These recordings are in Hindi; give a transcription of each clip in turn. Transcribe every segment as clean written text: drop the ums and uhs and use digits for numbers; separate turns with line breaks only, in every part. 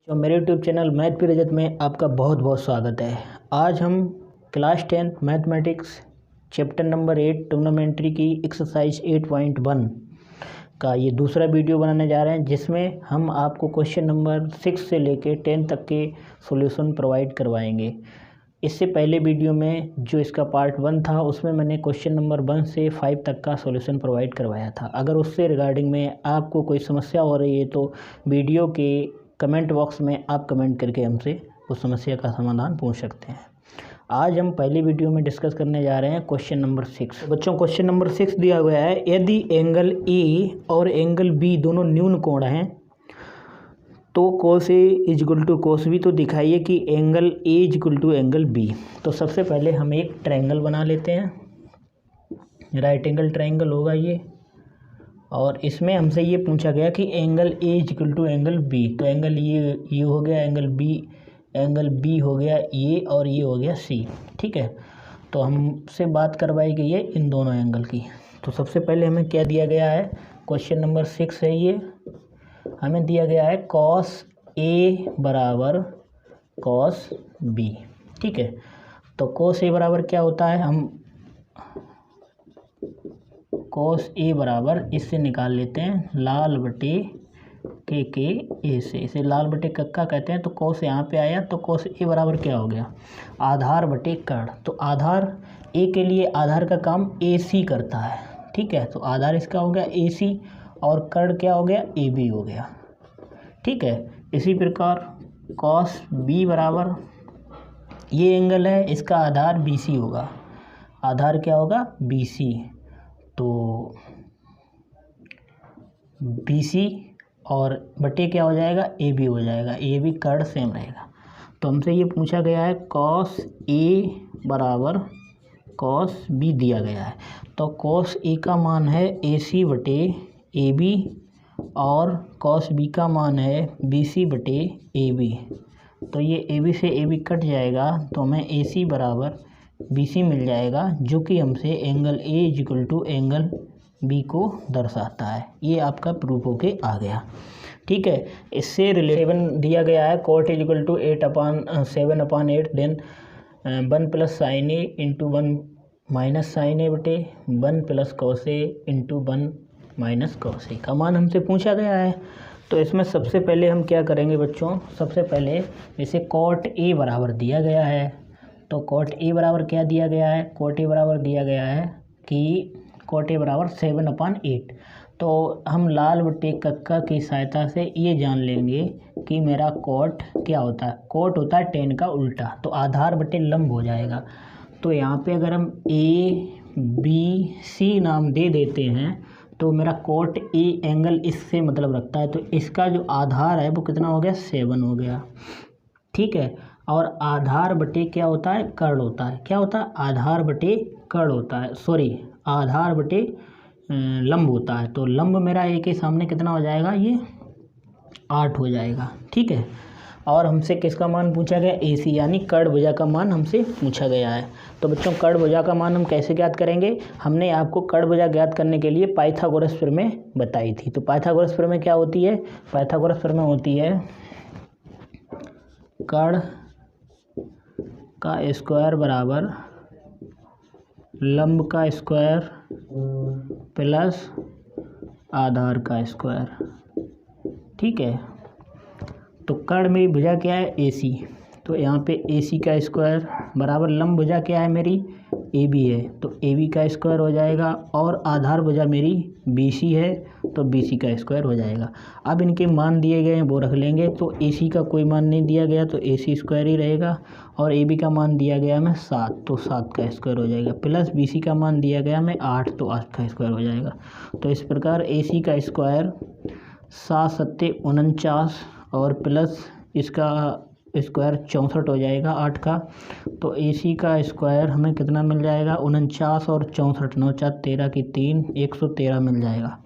जो मेरे यूट्यूब चैनल मैथ पे रजत में आपका बहुत बहुत स्वागत है। आज हम class 10th mathematics chapter number 8 trigonometry की एक्सरसाइज 8.1 का ये दूसरा वीडियो बनाने जा रहे हैं, जिसमें हम आपको क्वेश्चन नंबर 6 से लेके 10 तक के सॉल्यूशन प्रोवाइड करवाएंगे। इससे पहले वीडियो में जो इसका पार्ट 1 था उसमें मैंने क्वेश्चन नंबर 1 से 5 तक का सॉल्यूशन प्रोवाइड करवाया था। अगर उससे रिगार्डिंग में आपको कोई समस्या हो रही है तो वीडियो के कमेंट बॉक्स में आप कमेंट करके हमसे उस समस्या का समाधान पूछ सकते हैं। आज हम पहली वीडियो में डिस्कस करने जा रहे हैं क्वेश्चन नंबर 6। बच्चों, क्वेश्चन नंबर 6 दिया गया है, यदि एंगल ए और एंगल बी दोनों न्यून कोण हैं तो cos A is equal to cos B. तो दिखाइए कि angle A is equal to angle B. तो सबसे पहले हम एक ट्रायंगल बना लेते हैं, राइट एंगल ट्रायंगल होगा ये, और इसमें हमसे ये पूछा गया कि angle A is equal to angle B. तो एंगल ये हो गया एंगल बी हो गया ये, और ये हो गया सी। ठीक है, तो हमसे बात करवाई गई है इन दोनों एंगल की। तो सबसे पहले हमें क्या दिया गया है, क्वेश्चन नंबर 6 है ये, हमें दिया गया है कॉस ए बराबर कॉस बी। ठीक है, तो कॉस ए बराबर क्या होता है, हम कॉस ए बराबर इससे निकाल लेते हैं लाल बटे के ए से, इसे लाल बटे कक्का कहते हैं। तो कॉस यहाँ पे आया, तो कॉस ए बराबर क्या हो गया, आधार बटे कर्ण। तो आधार ए के लिए आधार का काम ए सी करता है। ठीक है, तो आधार इसका हो गया ए सी और कर्ण क्या हो गया, ए बी हो गया। ठीक है, इसी प्रकार कॉस बी बराबर ये एंगल है, इसका आधार बी सी होगा, आधार क्या होगा बी सी। तो बी सी और बटे क्या हो जाएगा, ए बी हो जाएगा, ए बी कर्ण सेम रहेगा। तो हमसे ये पूछा गया है कॉस ए बराबर कॉस बी दिया गया है। तो कॉस ए का मान है ए सी बटे ए बी और कॉस बी का मान है बी सी बटे ए बी। तो ये ए बी से ए बी कट जाएगा, तो हमें ए सी बराबर बी सी मिल जाएगा, जो कि हमसे angle A equal to angle B को दर्शाता है। ये आपका प्रूफ होके आ गया। ठीक है, इससे रिलेशन दिया गया है cot equal to 7/8 then 1 plus sine A into 1 minus sine A बटे 1 plus cos A into 1 minus cos A का मान हमसे पूछा गया है। तो इसमें सबसे पहले हम क्या करेंगे बच्चों, सबसे पहले जैसे कॉट ए बराबर दिया गया है, तो कॉट ए बराबर क्या दिया गया है, कॉट ए बराबर दिया गया है कि कॉट ए बराबर 7/8। तो हम लाल बटे कक्का की सहायता से ये जान लेंगे कि मेरा कॉट क्या होता है, कॉट होता है tan का उल्टा, तो आधार बटे लंब हो जाएगा। तो यहाँ पे अगर हम ए बी सी नाम दे देते हैं तो मेरा कॉट ए एंगल इससे मतलब रखता है, तो इसका जो आधार है वो कितना हो गया, 7 हो गया। ठीक है, और आधार बटे क्या होता है, कर्ण होता है। क्या होता है, आधार बटे कर्ण होता है, सॉरी आधार बटे लंब होता है। तो लंब मेरा ए के सामने कितना हो जाएगा, ये 8 हो जाएगा। ठीक है, और हमसे किसका मान पूछा गया, ए सी, यानी कर्ण भुजा का मान हमसे पूछा गया है। तो बच्चों कर्ण भुजा का मान हम कैसे ज्ञात करेंगे, हमने आपको कर्ण भुजा ज्ञात करने के लिए पाइथागोरस प्रमेय बताई थी। तो पाइथागोरस प्रमेय क्या होती है, पाइथागोरस प्रमेय होती है कर्ण का स्क्वायर बराबर लंब का स्क्वायर प्लस आधार का स्क्वायर। ठीक है, तो कर्ण मेरी भुजा क्या है, ए सी, तो यहाँ पे ए सी का स्क्वायर बराबर लंब भुजा क्या है मेरी, ए बी है, तो ए बी का स्क्वायर हो जाएगा, और आधार भुजा मेरी बी सी है, तो बी सी का स्क्वायर हो जाएगा। अब इनके मान दिए गए हैं वो रख लेंगे। तो ए सी का कोई मान नहीं दिया गया तो ए सी स्क्वायर ही रहेगा, और ए बी का मान दिया गया हमें 7, तो 7 का स्क्वायर हो जाएगा, प्लस बी सी का मान दिया गया हमें 8, तो 8 का स्क्वायर हो जाएगा। तो इस प्रकार ए सी का स्क्वायर 7 सत्ते 49 और प्लस इसका स्क्वायर 64 हो जाएगा 8 का। तो ए सी का स्क्वायर हमें कितना मिल जाएगा, 49 और 64, 9 4 13 की 3, 113 मिल जाएगा।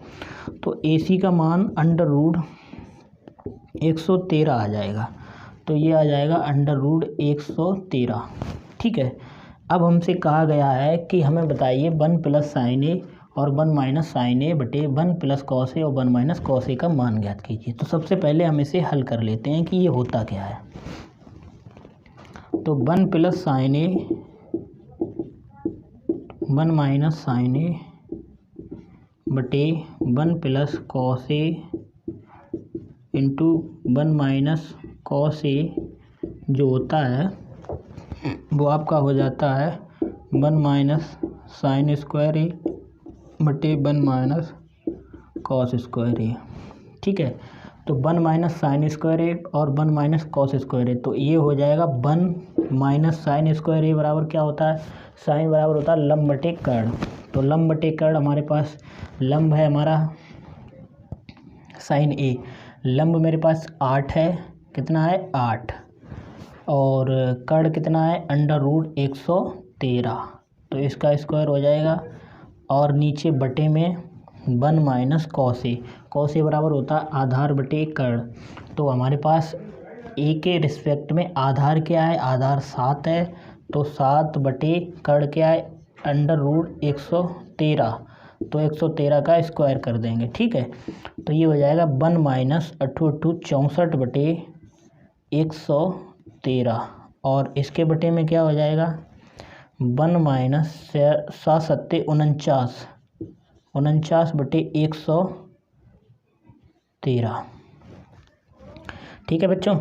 तो ए सी का मान अंडर रूट 113 आ जाएगा, तो ये आ जाएगा अंडर रूट 113। ठीक है, अब हमसे कहा गया है कि हमें बताइए 1 प्लस साइन ए और 1 माइनस साइन ए बटे 1 प्लस कॉस ए और 1 माइनस कॉस ए का मान ज्ञात कीजिए। तो सबसे पहले हम इसे हल कर लेते हैं कि ये होता क्या है। तो 1 plus sine A 1 minus sine A बटे 1 plus cos A into 1 minus cos ए जो होता है वो आपका हो जाता है 1 माइनस साइन स्क्वायर ए बटे 1 माइनस कॉस स्क्वायर ए। ठीक है, तो 1 माइनस साइन स्क्वायर ए और 1 माइनस कॉस स्क्वायर ए, तो ये हो जाएगा 1 माइनस साइन स्क्वायर ए बराबर क्या होता है, साइन बराबर होता है लंब बटे कर्ण। तो लंब बटे कर्ण हमारे पास लंब है हमारा साइन ए, लंब मेरे पास 8 है, कितना है 8, और कर्ण कितना है √113, तो इसका स्क्वायर हो जाएगा। और नीचे बटे में 1 minus cos A, cos A बराबर होता है आधार बटे कर्ण। तो हमारे पास ए के रिस्पेक्ट में आधार क्या है, आधार 7 है, तो 7 बटे कर्ण क्या है √113, तो 113 का स्क्वायर कर देंगे। ठीक है, तो ये हो जाएगा 1 माइनस 8 8 64 बटे 113, और इसके बटे में क्या हो जाएगा 1 माइनस 7 7 49 बटे 113। ठीक है बच्चों,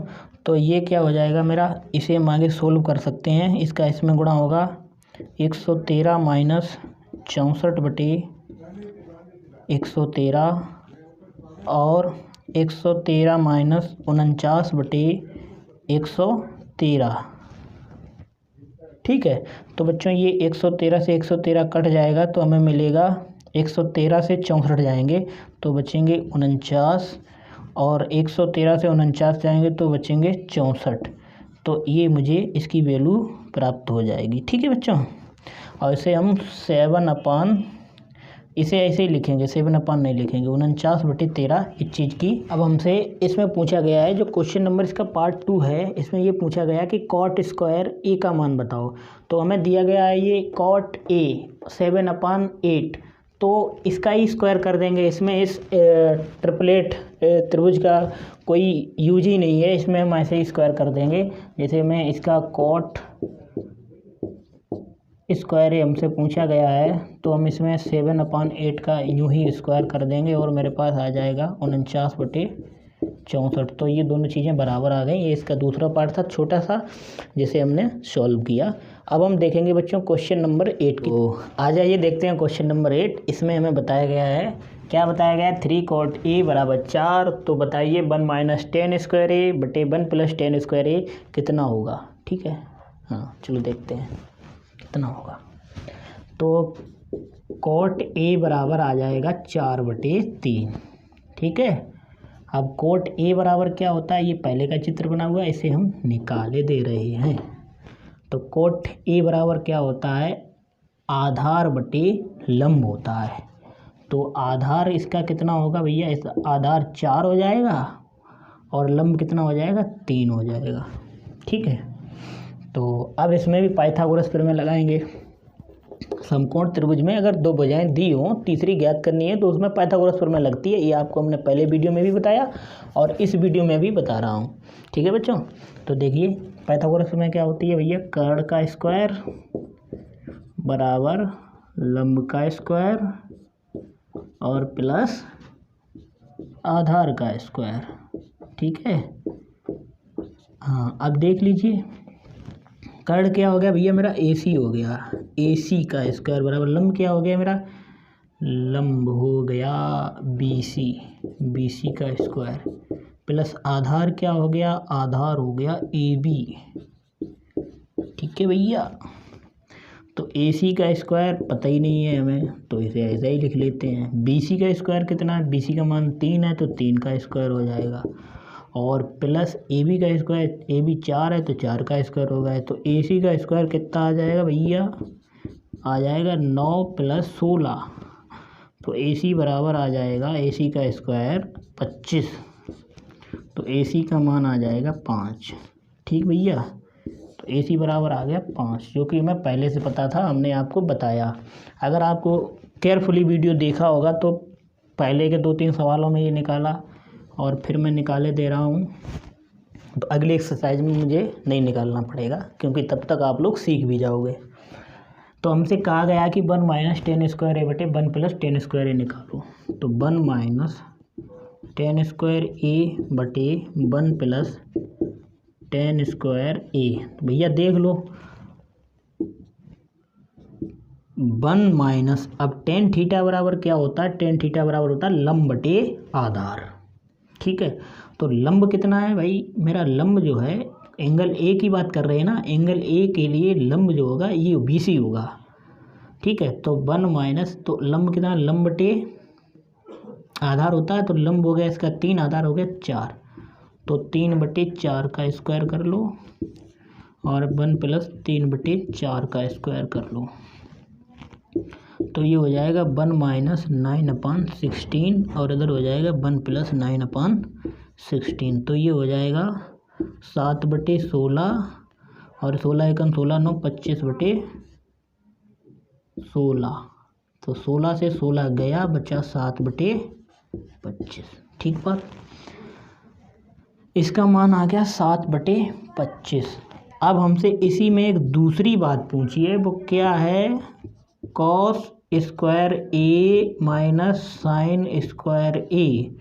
तो ये क्या हो जाएगा मेरा, इसे हम आगे सोल्व कर सकते हैं। इसका इसमें गुणा होगा 113 माइनस 64 बटे 113 और 113 माइनस 49 बटे 113। ठीक है, तो बच्चों ये 113 से 113 कट जाएगा तो हमें मिलेगा 113 से 64 जाएंगे तो बचेंगे 49, और 113 से 49 जाएंगे तो बचेंगे 64। तो ये मुझे इसकी वैल्यू प्राप्त हो जाएगी। ठीक है बच्चों, और इसे हम 7/, इसे ऐसे ही लिखेंगे, 7/, नहीं लिखेंगे, 49/13 इस चीज़ की। अब हमसे इसमें पूछा गया है, जो क्वेश्चन नंबर इसका पार्ट 2 है, इसमें ये पूछा गया कि कॉट स्क्वायर ए का मान बताओ। तो हमें दिया गया है ये कॉट ए 7/8, तो इसका ही स्क्वायर कर देंगे। इसमें इस ट्रिपलेट त्रिभुज का कोई यूज ही नहीं है, इसमें हम ऐसे ही स्क्वायर कर देंगे। जैसे मैं इसका कॉट स्क्वायर हमसे पूछा गया है, तो हम इसमें 7/8 का यूं ही स्क्वायर कर देंगे और मेरे पास आ जाएगा 49/64। तो ये दोनों चीज़ें बराबर आ गई। ये इसका दूसरा पार्ट था छोटा सा, जिसे हमने सॉल्व किया। अब हम देखेंगे बच्चों क्वेश्चन नंबर 8 की। तो आ जाइए देखते हैं क्वेश्चन नंबर 8। इसमें हमें बताया गया है, क्या बताया गया है, 3 cot a बराबर 4। तो बताइए 1 माइनस tan स्क्वायर ए बटे 1 प्लस tan स्क्वायर ए कितना होगा। ठीक है, हाँ चलो देखते हैं कितना होगा। तो cot a बराबर आ जाएगा 4/3। ठीक है, अब cot a बराबर क्या होता है, ये पहले का चित्र बना हुआ है, इसे हम निकाले दे रहे हैं। तो cot a बराबर क्या होता है, आधार बटे लंब होता है। तो आधार इसका कितना होगा भैया, इस आधार 4 हो जाएगा और लंब कितना हो जाएगा 3 हो जाएगा। ठीक है, तो अब इसमें भी पाइथागोरस प्रमेय लगाएंगे। समकोण त्रिभुज में अगर 2 भुजाएं दी हों, तीसरी ज्ञात करनी है, तो उसमें पाइथागोरस प्रमेय लगती है। ये आपको हमने पहले वीडियो में भी बताया और इस वीडियो में भी बता रहा हूँ। ठीक है बच्चों, तो देखिए पाइथागोरस प्रमेय क्या होती है भैया, कर्ण का स्क्वायर बराबर लंब का स्क्वायर और प्लस आधार का स्क्वायर। ठीक है, हाँ अब देख लीजिए, कर्ण क्या हो गया भैया मेरा AC हो गया, AC का स्क्वायर बराबर लंब क्या हो गया मेरा, लंब हो गया BC का स्क्वायर प्लस आधार क्या हो गया, आधार हो गया AB। ठीक है भैया, तो AC का स्क्वायर पता ही नहीं है हमें, तो इसे ऐसा ही लिख लेते हैं। BC का स्क्वायर कितना है, BC का मान 3 है, तो 3 का स्क्वायर हो जाएगा, और प्लस AB का स्क्वायर, AB 4 है तो 4 का स्क्वायर होगा। तो AC का स्क्वायर कितना आ जाएगा भैया, आ जाएगा 9 प्लस 16, तो AC बराबर आ जाएगा, AC का स्क्वायर 25, तो AC का मान आ जाएगा 5। ठीक भैया, तो ए सी बराबर आ गया 5, जो कि मैं पहले से पता था, हमने आपको बताया। अगर आपको केयरफुली वीडियो देखा होगा तो पहले के 2-3 सवालों में ये निकाला और फिर मैं निकाले दे रहा हूँ। तो अगले एक्सरसाइज में मुझे नहीं निकालना पड़ेगा, क्योंकि तब तक आप लोग सीख भी जाओगे। तो हमसे कहा गया कि 1 - 10 स्क्वायर ए बटे 1 + 10 स्क्वायर ए निकालो। तो 1 - 10 स्क्वायर ए बटे 1 + 10 स्क्वायर ए। तो भैया देख लो, 1 माइनस, अब टेन थीटा बराबर क्या होता है? टेन थीटा बराबर होता है लंब बटे आधार। ठीक है, तो लंब कितना है भाई? मेरा लंब जो है, एंगल ए की बात कर रहे हैं ना, एंगल ए के लिए लंब जो होगा ये BC होगा। ठीक है, तो 1 माइनस, तो लंब कितना? लंब बटे आधार होता है, तो लंब हो गया इसका 3, आधार हो गया 4, तो 3/4 का स्क्वायर कर लो और 1 + 3/4 का स्क्वायर कर लो। तो ये हो जाएगा 1 - 9/16 और इधर हो जाएगा 1 + 9/16। तो ये हो जाएगा 7/16 और 16 × 16 9, 25/16। तो 16 से 16 गया, बचा 7/25। ठीक बात, इसका मान आ गया 7/25। अब हमसे इसी में एक दूसरी बात पूछी है, वो क्या है? कॉस स्क्वायर ए माइनस साइन स्क्वायर ए।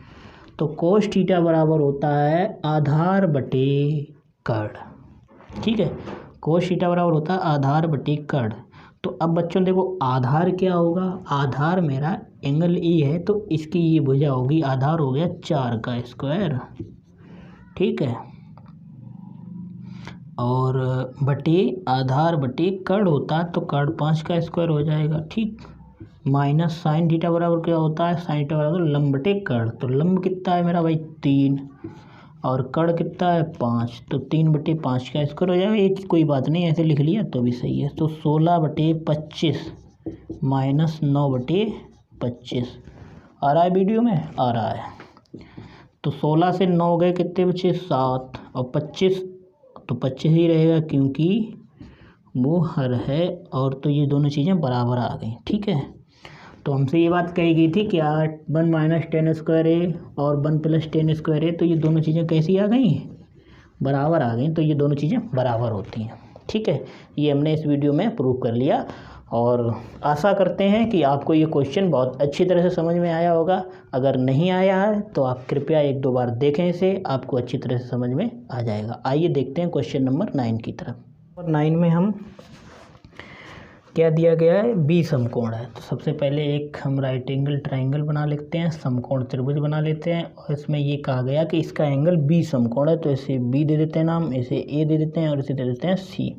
तो कोस थीटा बराबर होता है आधार बटे कर्ण। ठीक है, कोस थीटा बराबर होता है आधार बटे कर्ण। तो अब बच्चों देखो, आधार क्या होगा? आधार मेरा एंगल ए है, तो इसकी ये भुजा होगी, आधार हो गया 4 का स्क्वायर। ठीक है, और बटे आधार बटे कर्ण होता है, तो कर्ण 5 का स्क्वायर हो जाएगा। ठीक, माइनस साइन थीटा बराबर क्या होता है? साइन थीटा बराबर लंब बटे कर्ण। तो लंब कितना है मेरा भाई? 3, और कर्ण कितना है? 5, तो 3/5 का स्क्वायर हो जाएगा। ये कोई बात नहीं, ऐसे लिख लिया तो भी सही है। तो 16/25 माइनस 9/25 आ रहा है वीडियो में? आ रहा है। तो 16 से 9 गए, कितने बचे? 7, और 25, तो 25 ही रहेगा क्योंकि वो हर है, और तो ये दोनों चीज़ें बराबर आ गई। ठीक है, तो हमसे ये बात कही गई थी कि 1 - 10 स्क्वायर ए और 1 + 10 स्क्वायर ए, तो ये दोनों चीज़ें कैसी आ गई? बराबर आ गई। तो ये दोनों चीज़ें बराबर होती हैं। ठीक है, ये हमने इस वीडियो में प्रूव कर लिया, और आशा करते हैं कि आपको ये क्वेश्चन बहुत अच्छी तरह से समझ में आया होगा। अगर नहीं आया है तो आप कृपया 1-2 बार देखें इसे, आपको अच्छी तरह से समझ में आ जाएगा। आइए देखते हैं क्वेश्चन नंबर 9 की तरफ। नंबर 9 में हम क्या दिया गया है? बी समकोण है। तो सबसे पहले एक हम राइट एंगल ट्राइंगल बना लेते हैं, समकोण त्रिभुज बना लेते हैं, और इसमें ये कहा गया कि इसका एंगल बी समकोण है, तो इसे बी दे देते हैं नाम, इसे ए दे देते हैं और इसे दे देते हैं सी।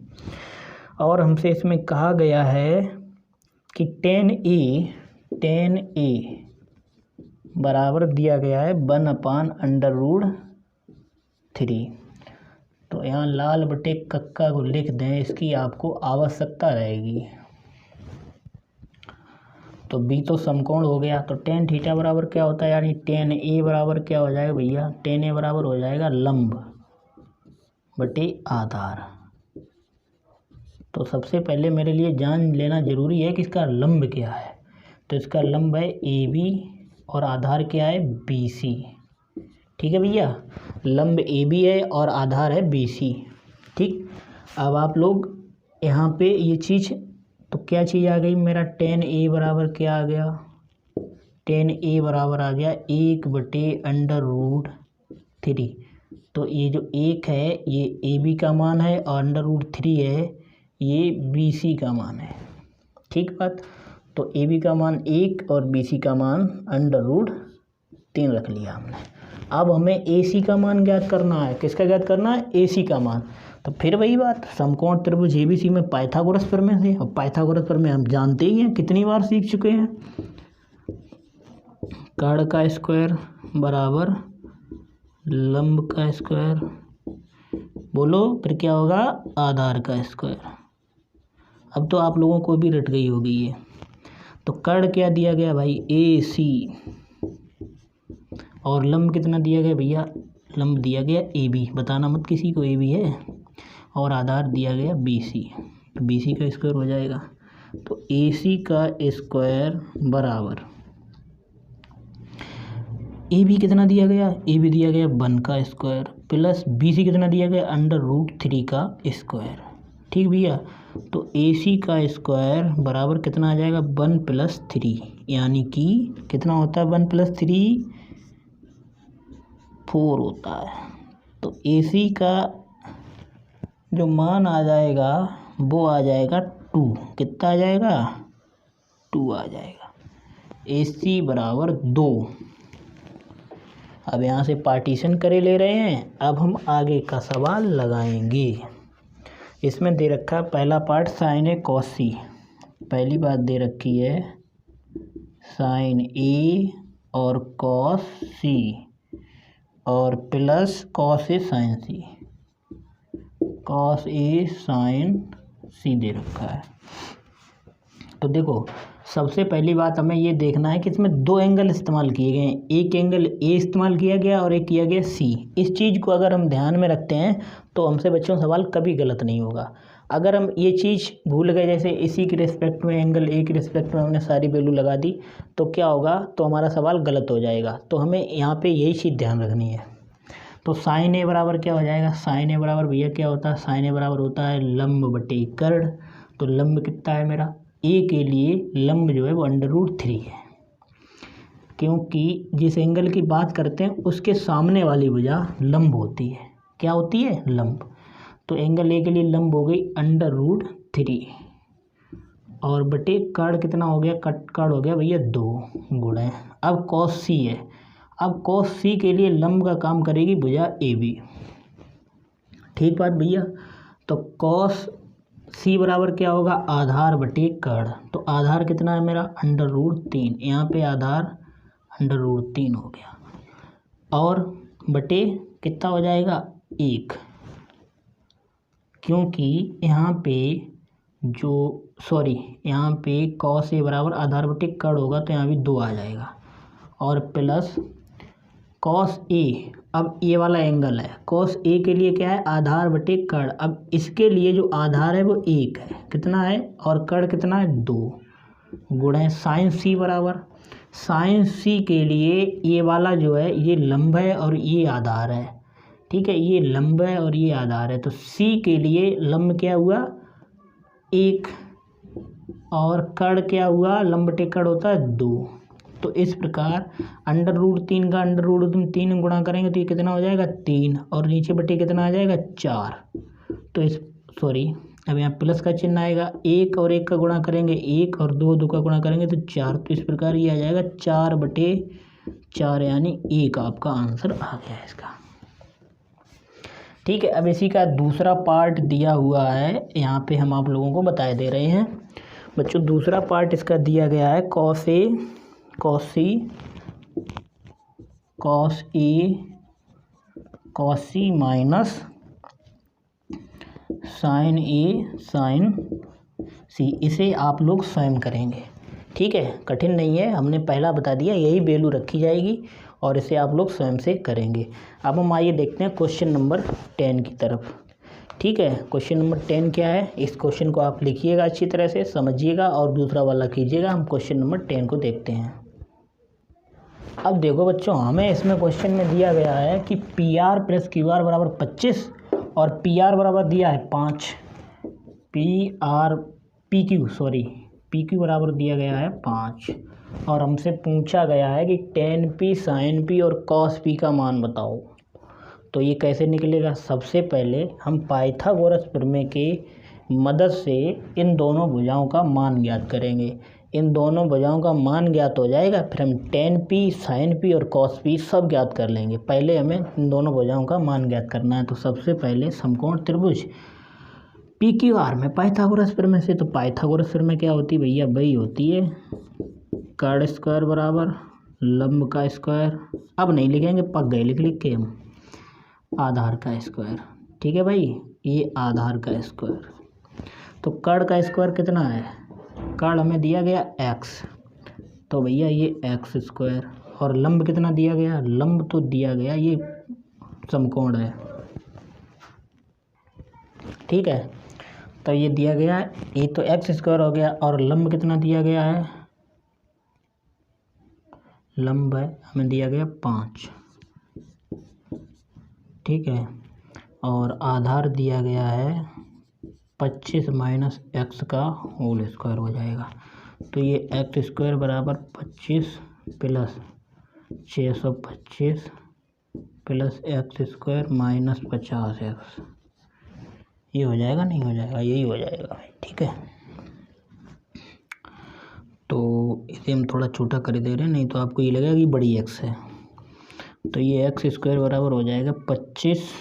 और हमसे इसमें कहा गया है कि tan ए बराबर दिया गया है 1/√3। तो यहाँ लाल बटे कक्का को लिख दें, इसकी आपको आवश्यकता रहेगी। तो बी तो समकोण हो गया, तो tan थीटा बराबर क्या होता है? यानी tan ए बराबर क्या हो जाएगा भैया? tan ए बराबर हो जाएगा लंब बटे आधार। तो सबसे पहले मेरे लिए जान लेना जरूरी है कि इसका लंब क्या है। तो इसका लंब है AB और आधार क्या है? BC। ठीक है भैया, लंब AB है और आधार है BC। ठीक, अब आप लोग यहाँ पे ये चीज़, तो क्या चीज़ आ गई मेरा? tan A बराबर क्या आ गया? tan A बराबर आ गया 1/√3। तो ये जो 1 है ये AB का मान है, और √3 है ये BC का मान है। ठीक बात, तो AB का मान 1 और BC का मान √3 रख लिया हमने। अब हमें AC का मान ज्ञात करना है। किसका ज्ञात करना है? AC का मान। तो फिर वही बात, समकोण त्रिभुज ABC में पाइथागोरस प्रमेय से, और पाइथागोरस प्रमेय हम जानते ही हैं, कितनी बार सीख चुके हैं। कर्ण का स्क्वायर बराबर लंब का स्क्वायर, बोलो फिर क्या होगा? आधार का स्क्वायर। अब तो आप लोगों को भी रट गई होगी ये। तो कर्ण क्या दिया गया भाई? AC, और लंब कितना दिया गया भैया? लंब दिया गया AB। बताना मत किसी को AB है। और आधार दिया गया BC, तो BC का स्क्वायर हो जाएगा। तो AC का स्क्वायर बराबर AB कितना दिया गया, AB दिया गया 1 का स्क्वायर प्लस BC कितना दिया गया √3 का स्क्वायर। ठीक भैया, तो AC का स्क्वायर बराबर कितना आ जाएगा 1 + 3, यानी कि कितना होता है 1 + 3 4 होता है। तो AC का जो मान आ जाएगा वो आ जाएगा 2, कितना आ जाएगा 2 आ जाएगा। AC बराबर 2। अब यहाँ से पार्टीशन करे ले रहे हैं। अब हम आगे का सवाल लगाएंगे। इसमें दे रखा है पहला पार्ट साइन ए कॉस सी, पहली बात दे रखी है साइन ए और कॉस सी और plus cos A sign C, cos A sign सी दे रखा है। तो देखो सबसे पहली बात हमें ये देखना है कि इसमें 2 एंगल इस्तेमाल किए गए हैं, एक एंगल ए इस्तेमाल किया गया और एक किया गया सी। इस चीज़ को अगर हम ध्यान में रखते हैं तो हमसे बच्चों सवाल कभी गलत नहीं होगा। अगर हम ये चीज़ भूल गए, जैसे इसी के रिस्पेक्ट में एंगल ए के रिस्पेक्ट में हमने सारी वैल्यू लगा दी, तो क्या होगा, तो हमारा सवाल गलत हो जाएगा। तो हमें यहाँ पर यही चीज़ ध्यान रखनी है। तो साइन ए बराबर क्या हो जाएगा, साइन ए बराबर भैया क्या होता है, साइन ए बराबर होता है लंब बटे कर्ण। तो लंब कितना है मेरा, ए के लिए लंब जो है वो √3 है, क्योंकि जिस एंगल की बात करते हैं उसके सामने वाली भुजा लंब होती है। क्या होती है, लंब। तो एंगल ए के लिए लंब हो गई √3 और बटे कर्ण कितना हो गया, कर्ण हो गया भैया 2 गुणे। अब कॉस सी है, अब कॉस सी के लिए लंब का काम करेगी भुजा AB। ठीक बात भैया। तो कॉस सी बराबर क्या होगा, आधार बटे कर्ण। तो आधार कितना है मेरा √3, यहाँ पे आधार √3 हो गया और बटे कितना हो जाएगा 1, क्योंकि यहाँ पे यहाँ पे कॉस ए बराबर आधार बटे कर्ण होगा तो यहाँ भी 2 आ जाएगा और प्लस कॉस ए, अब ये वाला एंगल है, कॉस ए के लिए क्या है आधार बटे कर्ण। अब इसके लिए जो आधार है वो 1 है, कितना है, और कर्ण कितना है 2 गुणे साइन सी बराबर, साइन सी के लिए ये वाला जो है ये लंब है और ये आधार है। ठीक है, ये लंब है और ये आधार है। तो सी के लिए लंब क्या हुआ 1 और कर्ण क्या हुआ, लंब बटे कर्ण होता है 2। तो इस प्रकार √3 का √3 गुणा करेंगे तो ये कितना हो जाएगा 3 और नीचे बटे कितना आ जाएगा 4। तो अब यहाँ प्लस का चिन्ह आएगा, 1 और 1 का गुणा करेंगे 1 और 2 का गुणा करेंगे तो 4। तो इस प्रकार ये आ जाएगा 4/4, यानी 1 आपका आंसर आ गया इसका। ठीक है, अब इसी का दूसरा पार्ट दिया हुआ है, यहाँ पे हम आप लोगों को बता दे रहे हैं बच्चों। दूसरा पार्ट इसका दिया गया है cos A cos C cos A cos C minus sine A sign सी। इसे आप लोग स्वयं करेंगे। ठीक है, कठिन नहीं है, हमने पहला बता दिया, यही वैल्यू रखी जाएगी और इसे आप लोग स्वयं से करेंगे। अब हम आइए देखते हैं क्वेश्चन नंबर 10 की तरफ। ठीक है, क्वेश्चन नंबर 10 क्या है, इस क्वेश्चन को आप लिखिएगा, अच्छी तरह से समझिएगा और दूसरा वाला कीजिएगा। हम क्वेश्चन नंबर 10 को देखते हैं। अब देखो बच्चों, हमें इसमें क्वेश्चन में दिया गया है कि PR + QR बराबर 25 और PR बराबर दिया है 5, PQ बराबर दिया गया है 5 और हमसे पूछा गया है कि tan P sin P और cos P का मान बताओ। तो ये कैसे निकलेगा, सबसे पहले हम पाइथागोरस प्रमेय के मदद से इन दोनों भुजाओं का मान ज्ञात करेंगे। इन दोनों भुजाओं का मान ज्ञात हो जाएगा, फिर हम tan P sin P और cos P सब ज्ञात कर लेंगे। पहले हमें इन दोनों भुजाओं का मान ज्ञात करना है। तो सबसे पहले समकोण त्रिभुज PQR में पाइथागोरस प्रमेय से, तो पाइथागोरस प्रमेय क्या होती है भैया, वही होती है कर्ण स्क्वायर बराबर लंब का स्क्वायर, अब नहीं लिखेंगे, पक गए लिख के हम, आधार का स्क्वायर। ठीक है भाई, ये आधार का स्क्वायर। तो कर्ण का स्क्वायर कितना है, कर्ण हमें दिया गया x, तो भैया ये x² और लंब कितना दिया गया, लंब तो दिया गया ये समकोण है ठीक है। तो ये दिया गया है, ये तो एक्स स्क्वायर हो गया, और लंब कितना दिया गया है, लंब है हमें दिया गया 5, ठीक है। और आधार दिया गया है 25 माइनस एक्स का होल स्क्वायर हो जाएगा। तो ये एक्स स्क्वायर बराबर 25 plus 625 plus x square minus 50x, ये हो जाएगा, नहीं हो जाएगा, यही हो जाएगा भाई, ठीक है। तो इसे हम थोड़ा छोटा कर दे रहे हैं, नहीं तो आपको ये लगेगा कि बड़ी एक्स है। तो ये एक्स स्क्वायर बराबर हो जाएगा 25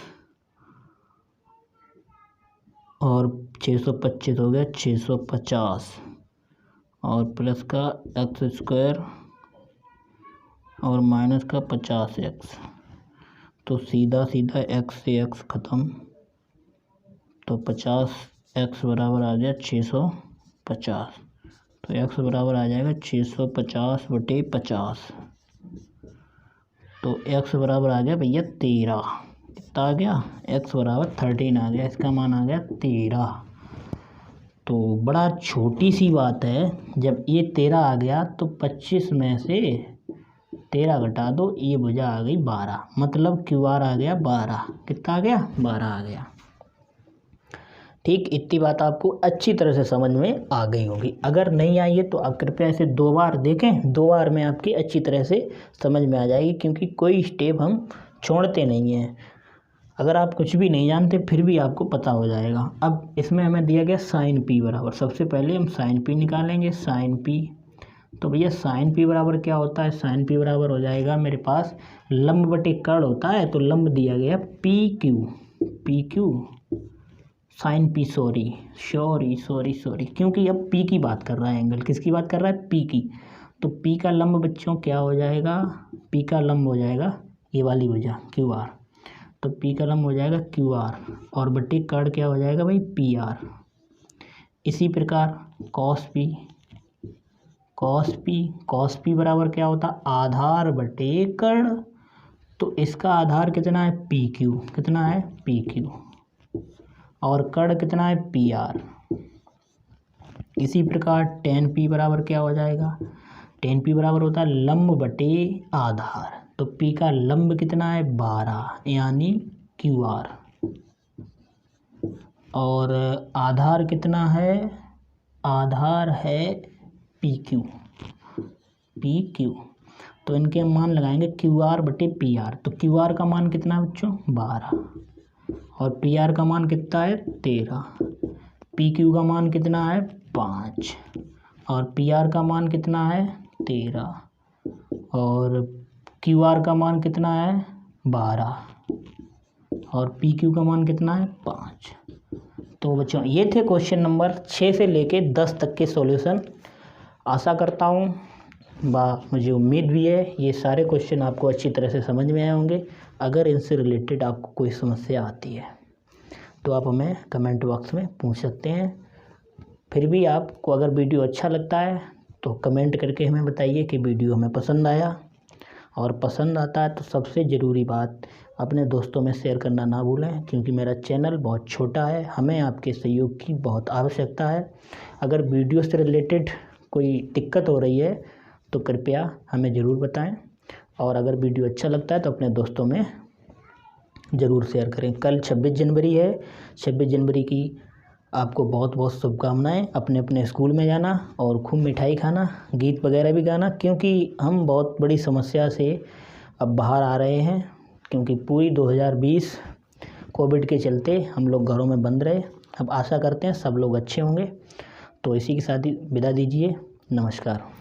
और 625 हो गया 650, और प्लस का एक्स स्क्वायर और माइनस का 50x। तो सीधा सीधा x से x ख़त्म, तो 50x बराबर आ गया 650। तो x बराबर आ जाएगा 650/50। तो x बराबर आ गया भैया 13। कितना आ गया, x बराबर 13 आ गया, इसका मान आ गया 13। तो बड़ा छोटी सी बात है, जब ये 13 आ गया तो 25 में से 13 घटा दो, ये भुजा आ गई 12, मतलब क्यू आर आ गया 12। कितना आ गया, 12 आ गया। ठीक, इतनी बात आपको अच्छी तरह से समझ में आ गई होगी। अगर नहीं आई है तो आप कृपया इसे 2 बार देखें, 2 बार में आपकी अच्छी तरह से समझ में आ जाएगी, क्योंकि कोई स्टेप हम छोड़ते नहीं हैं। अगर आप कुछ भी नहीं जानते फिर भी आपको पता हो जाएगा। अब इसमें हमें दिया गया साइन पी बराबर, सबसे पहले हम साइन पी निकालेंगे, साइन पी। तो भैया साइन पी बराबर क्या होता है, साइन पी बराबर हो जाएगा मेरे पास लंब बटे कर्ण होता है, तो लंब दिया गया P Q sine P, sorry, क्योंकि अब पी की बात कर रहा है, एंगल किसकी बात कर रहा है, पी की। तो पी का लंब बच्चों क्या हो जाएगा, पी का लंब हो जाएगा ये वाली भुजा क्यू आर। तो पी का लंब हो जाएगा क्यू आर, और बटे कर्ण क्या हो जाएगा भाई, पी आर। इसी प्रकार कॉस पी बराबर क्या होता, आधार बटे कर्ण। तो इसका आधार कितना है, पी क्यू, कितना है, पी क्यू, और कर्ण कितना है, पी आर। इसी प्रकार टेन पी बराबर क्या हो जाएगा, टेन पी बराबर होता है लंब बटे आधार। तो पी का लंब कितना है, 12, यानी क्यू आर, और आधार कितना है, आधार है पी क्यू। तो इनके मान लगाएंगे क्यू आर बटे पी आर। तो क्यू आर का मान कितना है बच्चों, 12, और पी आर का मान कितना है, 13। पी क्यू का मान कितना है, 5, और पी आर का मान कितना है, 13, और क्यू आर का मान कितना है, 12, और पी क्यू का मान कितना है, 5। तो बच्चों ये थे क्वेश्चन नंबर 6 से लेके 10 तक के सॉल्यूशन। आशा करता हूँ, मुझे उम्मीद भी है ये सारे क्वेश्चन आपको अच्छी तरह से समझ में आए होंगे। अगर इनसे रिलेटेड आपको कोई समस्या आती है तो आप हमें कमेंट बॉक्स में पूछ सकते हैं। फिर भी आपको अगर वीडियो अच्छा लगता है तो कमेंट करके हमें बताइए कि वीडियो हमें पसंद आया, और पसंद आता है तो सबसे ज़रूरी बात अपने दोस्तों में शेयर करना ना भूलें, क्योंकि मेरा चैनल बहुत छोटा है, हमें आपके सहयोग की बहुत आवश्यकता है। अगर वीडियो से रिलेटेड कोई दिक्कत हो रही है तो कृपया हमें ज़रूर बताएं, और अगर वीडियो अच्छा लगता है तो अपने दोस्तों में ज़रूर शेयर करें। कल 26 जनवरी है, 26 जनवरी की आपको बहुत बहुत शुभकामनाएं। अपने अपने स्कूल में जाना और खूब मिठाई खाना, गीत वगैरह भी गाना, क्योंकि हम बहुत बड़ी समस्या से अब बाहर आ रहे हैं, क्योंकि पूरी 2020 कोविड के चलते हम लोग घरों में बंद रहे। अब आशा करते हैं सब लोग अच्छे होंगे। तो इसी के साथ ही विदा दीजिए, नमस्कार।